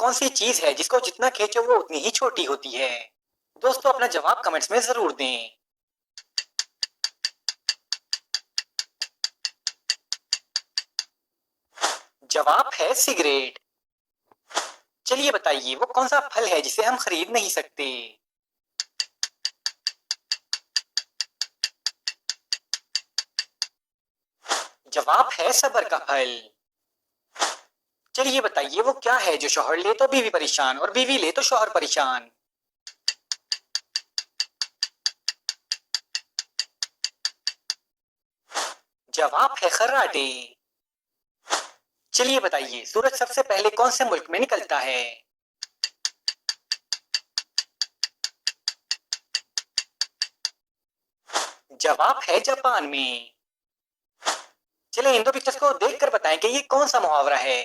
कौन सी चीज है जिसको जितना खींचो वो उतनी ही छोटी होती है? दोस्तों अपना जवाब कमेंट्स में जरूर दें। जवाब है सिगरेट। चलिए बताइए वो कौन सा फल है जिसे हम खरीद नहीं सकते? जवाब है सबर का फल। चलिए बताइए वो क्या है जो शौहर ले तो बीवी परेशान और बीवी ले तो शौहर परेशान? जवाब है खर्राटे। चलिए बताइए सूरज सबसे पहले कौन से मुल्क में निकलता है? जवाब है जापान में। चलिए इन दो पिक्चर्स को देखकर बताएं कि ये कौन सा मुहावरा है?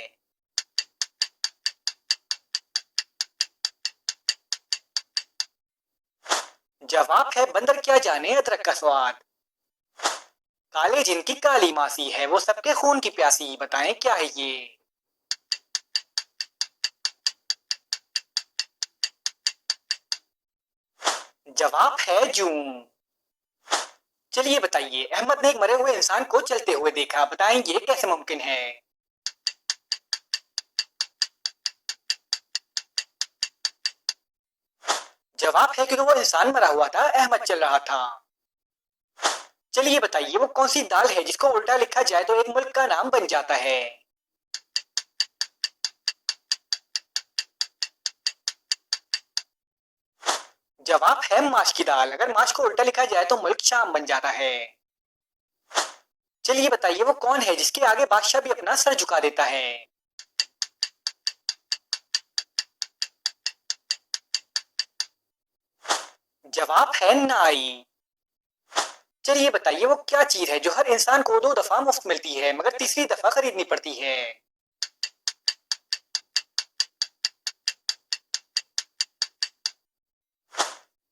जवाब है बंदर क्या जाने अदरक का स्वाद। काले जिनकी काली मासी है वो सबके खून की प्यासी, बताएं क्या है ये? जवाब है जूं। चलिए बताइए अहमद ने एक मरे हुए इंसान को चलते हुए देखा, बताएं ये कैसे मुमकिन है? जवाब है क्योंकि वो इंसान मरा हुआ था, अहमद चल रहा था। चलिए बताइए वो कौन सी दाल है जिसको उल्टा लिखा जाए तो एक मुल्क का नाम बन जाता है? जवाब है माश की दाल। अगर माश को उल्टा लिखा जाए तो मुल्क शाम बन जाता है। चलिए बताइए वो कौन है जिसके आगे बादशाह भी अपना सर झुका देता है? जवाब है नाई। चलिए बताइए वो क्या चीज है जो हर इंसान को 2 दफा मुफ्त मिलती है मगर तीसरी दफा खरीदनी पड़ती है?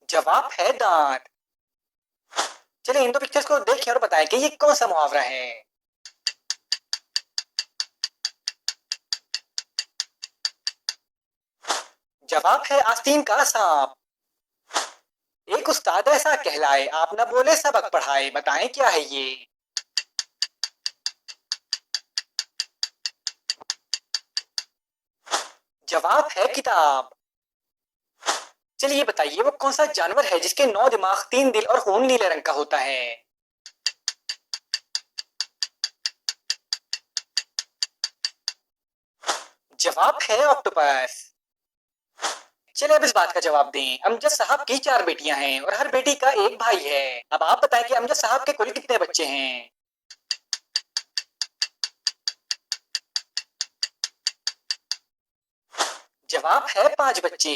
जवाब है दांत। चलिए इन दो पिक्चर्स को देखिए और बताएं कि ये कौन सा मुहावरा है? जवाब है आस्तीन का सांप। एक उस्ताद ऐसा कहलाए आप न बोले सबक पढ़ाए, बताएं क्या है ये? जवाब है किताब। चलिए बताइए वो कौन सा जानवर है जिसके 9 दिमाग, 3 दिल और खून नीले रंग का होता है? जवाब है ऑक्टोपस। चलिए अब इस बात का जवाब दें। अमजद साहब की 4 बेटियां हैं और हर बेटी का एक भाई है। अब आप बताएं कि अमजद साहब के कुल कितने बच्चे हैं? जवाब है 5 बच्चे।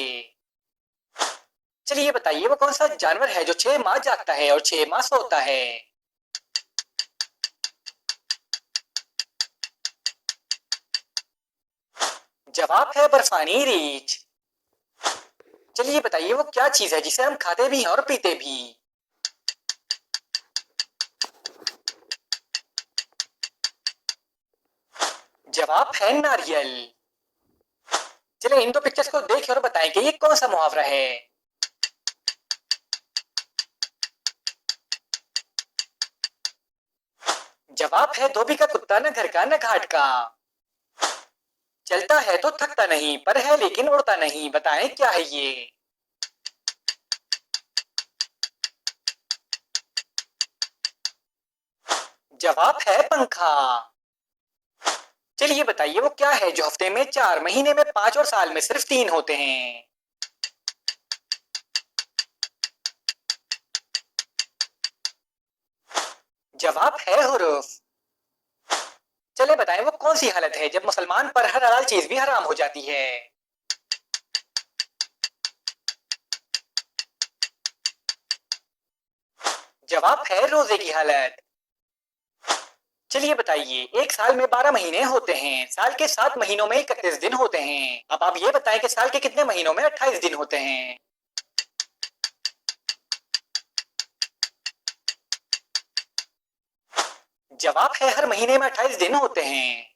चलिए बताइए वो कौन सा जानवर है जो 6 माह जागता है और 6 माह सोता है? जवाब है बर्फानी रीछ। चलिए बताइए वो क्या चीज है जिसे हम खाते भी हैं और पीते भी? जवाब है नारियल। चलिए इन दो पिक्चर्स को देखिए और बताएं कि ये कौन सा मुहावरा है? जवाब है धोबी का कुत्ता न घर का न घाट का। चलता है तो थकता नहीं पर है लेकिन उड़ता नहीं, बताएं क्या है ये? जवाब है पंखा। चलिए बताइए वो क्या है जो हफ्ते में 4, महीने में 5 और साल में सिर्फ 3 होते हैं? जवाब है हुरूफ। चले बताएं वो कौन सी हालत है जब मुसलमान पर हर हलाल चीज भी हराम हो जाती है? जवाब है रोजे की हालत। चलिए बताइए एक साल में 12 महीने होते हैं, साल के 7 महीनों में 31 दिन होते हैं। अब आप ये बताएं कि साल के कितने महीनों में 28 दिन होते हैं? जवाब है हर महीने में 28 दिन होते हैं।